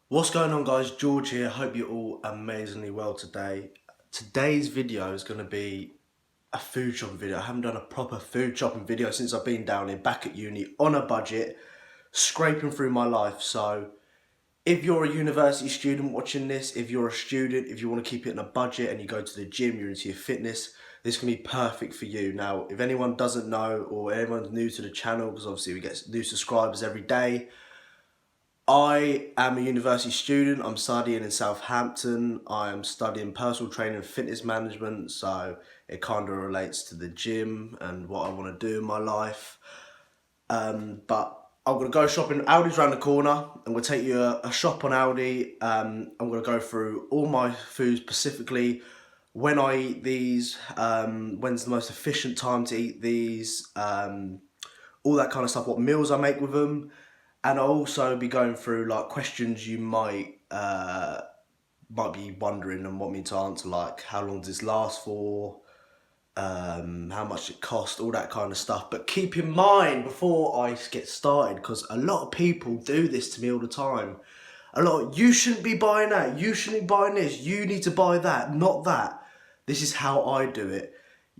What's going on, guys? George here. Hope you're all amazingly well today. Today's video is going to be a food shopping video. I haven't done a proper food shopping video since I've been down here back at uni on a budget, scraping through my life. So if you're a university student watching this, if you're a student, if you want to keep it in a budget and you go to the gym, you're into your fitness, this can be perfect for you. Now, if anyone doesn't know or anyone's new to the channel, because obviously we get new subscribers every day, I am a university student. I'm studying in Southampton. I am studying personal training and fitness management, so it kind of relates to the gym and what I want to do in my life. But I'm going to go shopping. Aldi's around the corner. I'm going to take you a shop on Aldi. I'm going to go through all my foods, specifically when I eat these, when's the most efficient time to eat these, all that kind of stuff, what meals I make with them. And I'll also be going through like questions you might be wondering and want me to answer, like how long does this last for, how much it costs, all that kind of stuff. But keep in mind before I get started, because a lot of people do this to me all the time. You shouldn't be buying that, you shouldn't be buying this, you need to buy that, not that. This is how I do it.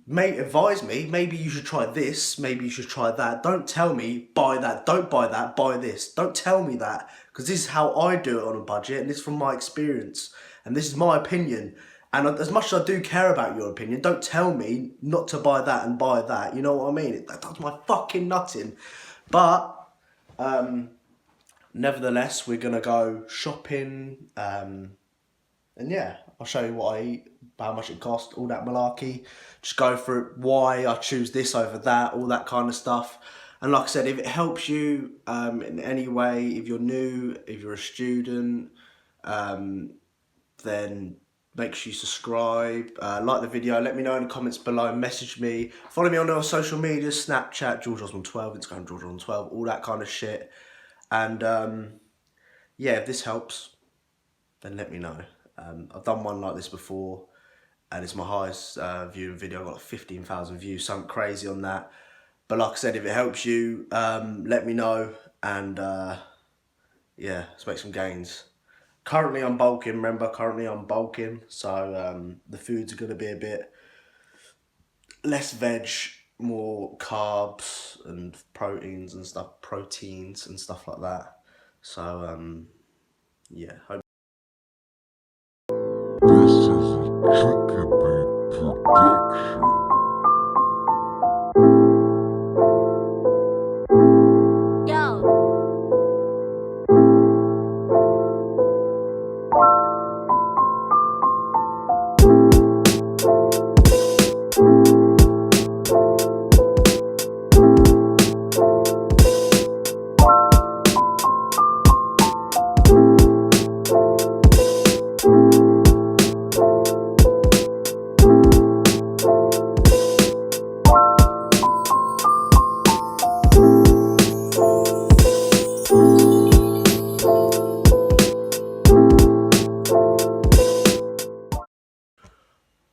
Mate, advise me, maybe you should try this, maybe you should try that. Don't tell me, buy that, don't buy that, buy this. Don't tell me that, because this is how I do it on a budget, and this is from my experience, and this is my opinion. And as much as I do care about your opinion, don't tell me not to buy that and buy that, you know what I mean? That does my fucking nutting. But, nevertheless, we're gonna go shopping, and yeah, I'll show you what I eat, how much it costs, all that malarkey. Just go through why I choose this over that, all that kind of stuff. And like I said, if it helps you in any way, if you're new, if you're a student, then make sure you subscribe, like the video, let me know in the comments below, message me, follow me on our social media, Snapchat, GeorgeOsmond12, Instagram, GeorgeOsmond12, all that kind of shit. And yeah, if this helps, then let me know. I've done one like this before, and it's my highest viewing video. I got like 15,000 views, something crazy on that. But like I said, if it helps you, let me know, and yeah, let's make some gains. Currently I'm bulking, remember, so the foods are going to be a bit less veg, more carbs and proteins and stuff like that. So yeah, hope this is a Tricky Beat production.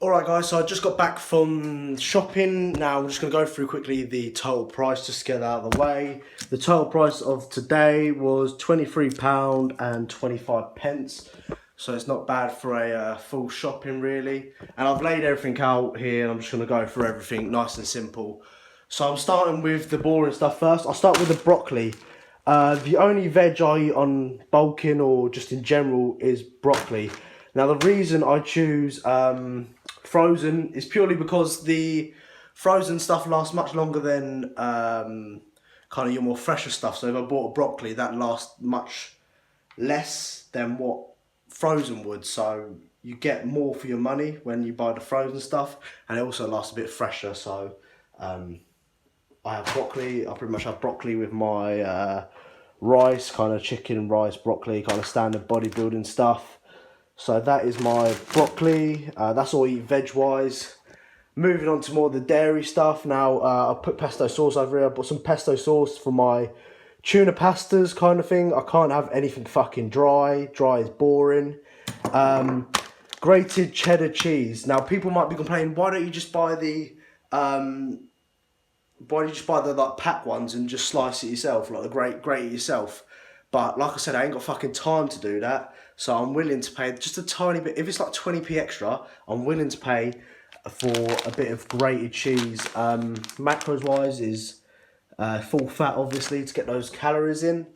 Alright guys, so I just got back from shopping. Now I'm just going to go through quickly the total price just to get out of the way. The total price of today was £23.25. So it's not bad for a full shopping really. And I've laid everything out here and I'm just going to go through everything nice and simple. So I'm starting with the boring stuff first. I'll start with the broccoli. The only veg I eat on bulking or just in general is broccoli. Now the reason I choose frozen is purely because the frozen stuff lasts much longer than kind of your more fresher stuff. So if I bought a broccoli, that lasts much less than what frozen would. So you get more for your money when you buy the frozen stuff, and it also lasts a bit fresher. So I have broccoli. I pretty much have broccoli with my rice, kind of chicken, rice, broccoli, kind of standard bodybuilding stuff. So that is my broccoli. That's all I eat veg-wise. Moving on to more of the dairy stuff. Now, I'll put pesto sauce over here. I bought some pesto sauce for my tuna pastas kind of thing. I can't have anything fucking dry. Dry is boring. Grated cheddar cheese. Now, people might be complaining, why don't you just buy the like pack ones and just slice it yourself, like the grate it yourself? But like I said, I ain't got fucking time to do that. So I'm willing to pay just a tiny bit. If it's like 20p extra, I'm willing to pay for a bit of grated cheese. Macros wise is full fat, obviously, to get those calories in.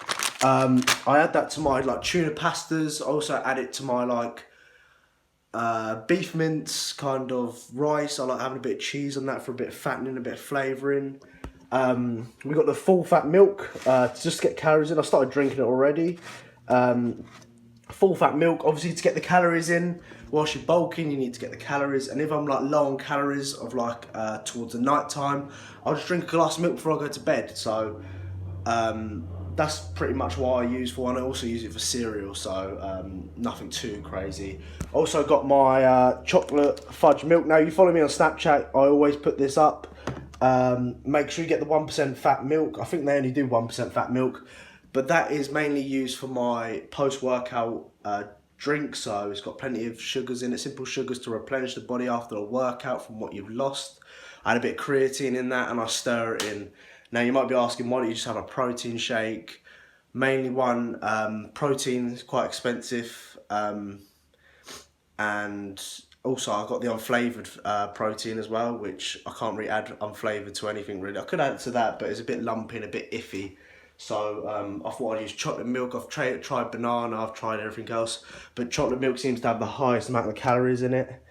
I add that to my like tuna pastas. I also add it to my like beef mince kind of rice. I like having a bit of cheese on that for a bit of fattening, a bit of flavouring. We got the full fat milk to just get calories in. I started drinking it already. Full fat milk, obviously, to get the calories in. Whilst you're bulking, you need to get the calories. And if I'm like low on calories of like towards the night time, I'll just drink a glass of milk before I go to bed. So that's pretty much what I use for one. I also use it for cereal, so nothing too crazy. Also got my chocolate fudge milk. Now, you follow me on Snapchat, I always put this up. Make sure you get the 1% fat milk. I think they only do 1% fat milk, but that is mainly used for my post-workout drink. So it's got plenty of sugars in it, simple sugars to replenish the body after a workout from what you've lost. I had a bit of creatine in that, and I stir it in. Now, you might be asking, why don't you just have a protein shake? Mainly one, protein is quite expensive, and also I got the unflavoured protein as well, which I can't really add unflavoured to anything really. I could add it to that, but it's a bit lumpy and a bit iffy. So I thought I'd use chocolate milk. I've tried banana, I've tried everything else, but chocolate milk seems to have the highest amount of calories in it.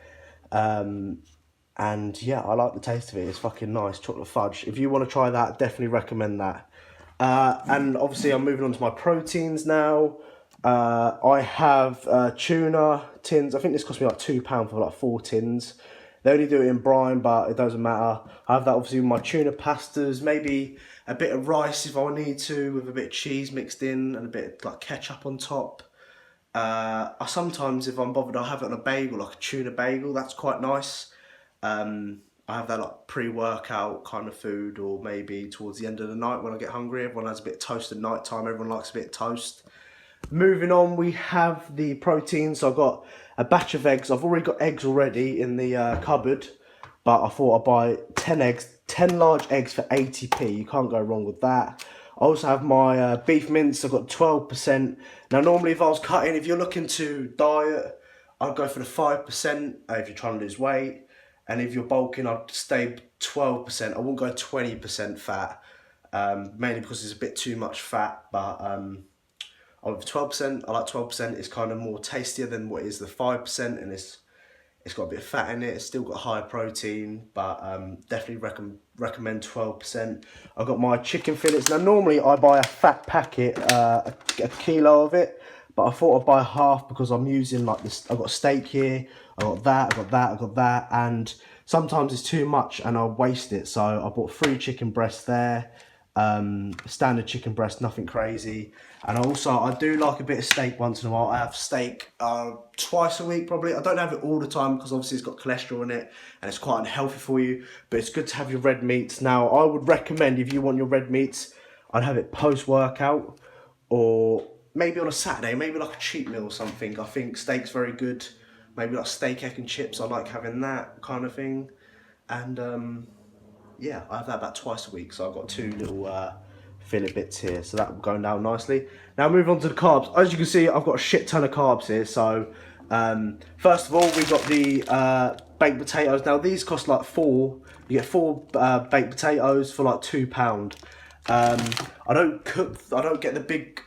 And yeah, I like the taste of it. It's fucking nice, chocolate fudge. If you want to try that, definitely recommend that. And obviously I'm moving on to my proteins now. I have tuna tins. I think this cost me like £2 for like 4 tins. They only do it in brine, but it doesn't matter. I have that obviously with my tuna pastas, maybe a bit of rice if I need to, with a bit of cheese mixed in and a bit of like ketchup on top. I sometimes, if I'm bothered, I'll have it on a bagel, like a tuna bagel. That's quite nice. I have that like pre-workout kind of food, or maybe towards the end of the night when I get hungry. Everyone has a bit of toast at night time. Everyone likes a bit of toast. Moving on, we have the protein. So I've got a batch of eggs. I've already got eggs already in the cupboard, but I thought I'd buy 10 eggs, 10 large eggs for 80p. You can't go wrong with that. I also have my beef mince. I've got 12%. Now, normally if I was cutting, if you're looking to diet, I'd go for the 5% if you're trying to lose weight. And if you're bulking, I'd stay 12%. I won't go 20% fat, mainly because it's a bit too much fat. But with 12%, I like 12%. It's kind of more tastier than what is the 5%, and it's got a bit of fat in it. It's still got higher protein, but definitely recommend 12%. I've got my chicken fillets. Now, normally I buy a fat packet, a kilo of it, but I thought I'd buy half because I'm using like this. I've got steak here, I've got that, I've got that, I've got that, and sometimes it's too much and I'll waste it. So I bought 3 chicken breasts there, standard chicken breast, nothing crazy. And also I do like a bit of steak once in a while. I have steak twice a week probably. I don't have it all the time because obviously it's got cholesterol in it and it's quite unhealthy for you, but it's good to have your red meats. Now, I would recommend, if you want your red meats, I'd have it post-workout, or maybe on a Saturday, maybe like a cheat meal or something. I think steak's very good. Maybe like steak, egg and chips. I like having that kind of thing. And yeah, I have that about twice a week. So I've got 2 little fillet bits here. So that will go down nicely. Now, move on to the carbs. As you can see, I've got a shit ton of carbs here. So first of all, we've got the baked potatoes. Now, these cost like 4. You get 4 baked potatoes for like £2. I don't get the big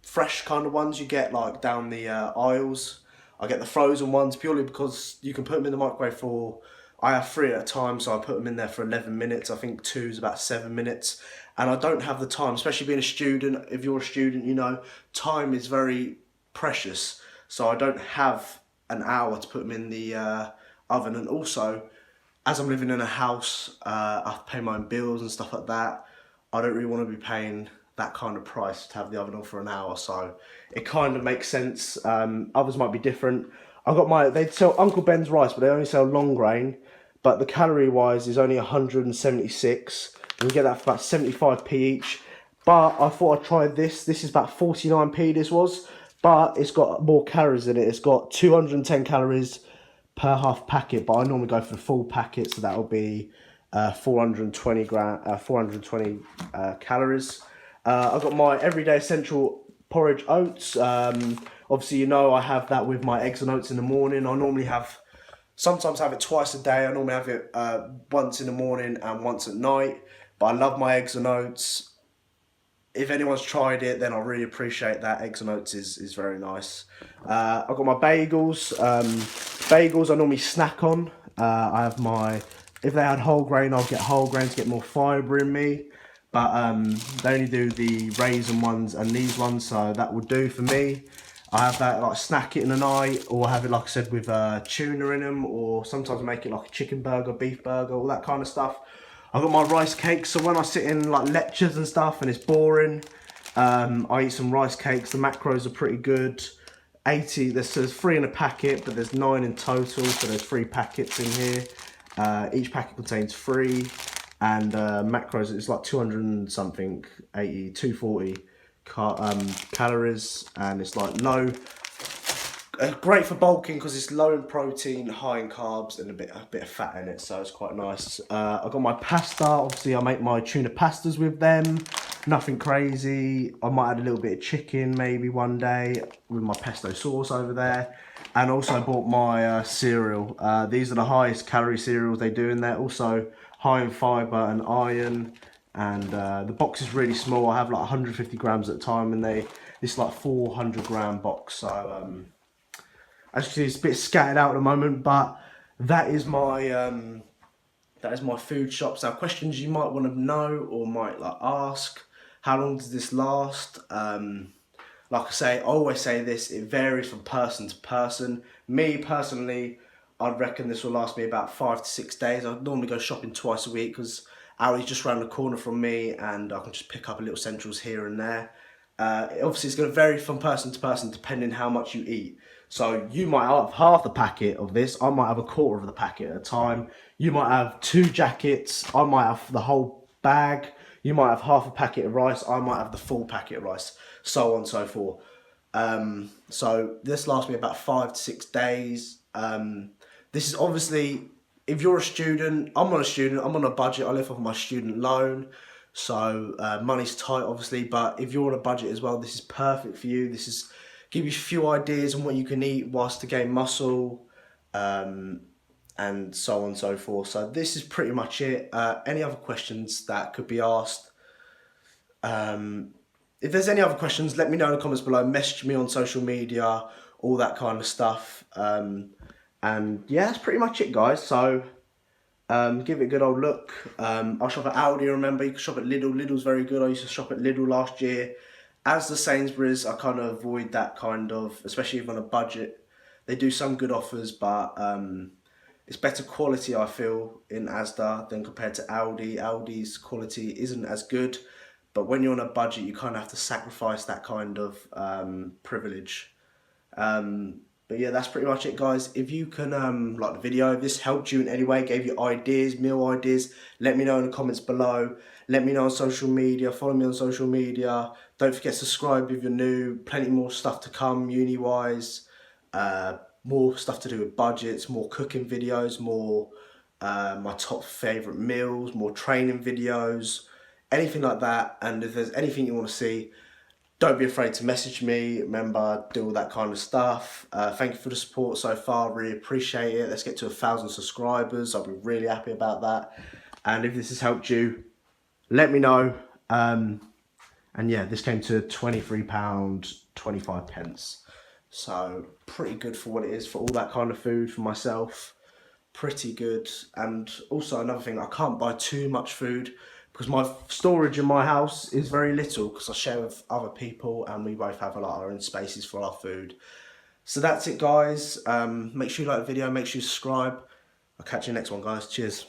fresh kind of ones you get like down the aisles. I get the frozen ones purely because you can put them in the microwave for, I have 3 at a time, so I put them in there for 11 minutes. I think 2 is about 7 minutes. And I don't have the time, especially being a student. If you're a student, you know, time is very precious. So I don't have an hour to put them in the oven. And also, as I'm living in a house, I have to pay my own bills and stuff like that. I don't really want to be paying that kind of price to have the oven on for an hour, so it kind of makes sense. Others might be different. I've got they sell Uncle Ben's rice, but they only sell long grain, but the calorie wise is only 176, and you get that for about 75p each. But I thought I'd try this. This is about 49p this was, but it's got more calories in it. It's got 210 calories per half packet, but I normally go for the full packet, so that will be 420 calories. I've got my everyday essential porridge oats. Obviously, you know, I have that with my eggs and oats in the morning. I normally sometimes have it twice a day. I normally have it once in the morning and once at night. But I love my eggs and oats. If anyone's tried it, then I really appreciate that. Eggs and oats is very nice. I've got my bagels. Bagels I normally snack on. I have if they had whole grain, I'll get whole grain to get more fibre in me. But they only do the raisin ones and these ones, so that will do for me. I have that, like, snack it in the night, or have it, like I said, with tuna in them, or sometimes make it like a chicken burger, beef burger, all that kind of stuff. I've got my rice cakes, so when I sit in like lectures and stuff and it's boring, I eat some rice cakes. The macros are pretty good. 80, there's 3 in a packet, but there's 9 in total, so there's 3 packets in here. Each packet contains 3, and macros, it's like 200 and something, 80, 240 calories, and it's like low, great for bulking because it's low in protein, high in carbs, and a bit of fat in it, so it's quite nice. I've got my pasta. Obviously I make my tuna pastas with them, nothing crazy. I might add a little bit of chicken maybe one day with my pesto sauce over there. And also I bought my cereal. These are the highest calorie cereals they do in there, also high in fibre and iron. And the box is really small. I have like 150 grams at a time, and this is like 400 gram box, so as you can see, it's a bit scattered out at the moment, but that is my food shops. Now, questions you might want to know or might like ask: how long does this last? Like I say, I always say this: it varies from person to person. Me personally, I'd reckon this will last me about 5 to 6 days. I normally go shopping twice a week because Aldi's just around the corner from me, and I can just pick up a little essentials here and there. Obviously, it's going to vary from person to person depending how much you eat. So you might have half the packet of this, I might have a quarter of the packet at a time. You might have 2 jackets, I might have the whole bag. You might have half a packet of rice, I might have the full packet of rice, so on and so forth. So this lasts me about 5 to 6 days. This is obviously, if you're a student, I'm not a student, I'm on a budget, I live off my student loan. So money's tight obviously, but if you're on a budget as well, this is perfect for you. This is give you a few ideas on what you can eat whilst to gain muscle, and so on and so forth. So this is pretty much it. Any other questions that could be asked? If there's any other questions, let me know in the comments below. Message me on social media, all that kind of stuff. And yeah, that's pretty much it, guys. So give it a good old look. I'll shop at Aldi, remember, you can shop at Lidl. Lidl's very good. I used to shop at Lidl last year. As the Sainsbury's, I kind of avoid that kind of, especially if on a budget. They do some good offers, but it's better quality, I feel, in Asda than compared to Aldi. Aldi's quality isn't as good, but when you're on a budget, you kind of have to sacrifice that kind of privilege. But yeah, that's pretty much it, guys. If you can like the video, if this helped you in any way, gave you ideas, meal ideas, let me know in the comments below. Let me know on social media, follow me on social media. Don't forget to subscribe if you're new. Plenty more stuff to come uni-wise. More stuff to do with budgets, more cooking videos, more my top favourite meals, more training videos, anything like that. And if there's anything you want to see, don't be afraid to message me. Remember, do all that kind of stuff. Thank you for the support so far. Really appreciate it. Let's get to 1,000 subscribers. I'll be really happy about that. And if this has helped you, let me know. And yeah, this came to £23.25. So pretty good for what it is, for all that kind of food for myself. Pretty good. And also another thing, I can't buy too much food because my storage in my house is very little because I share with other people and we both have a lot of our own spaces for our food. So that's it, guys. Make sure you like the video, make sure you subscribe. I'll catch you next one, guys. Cheers.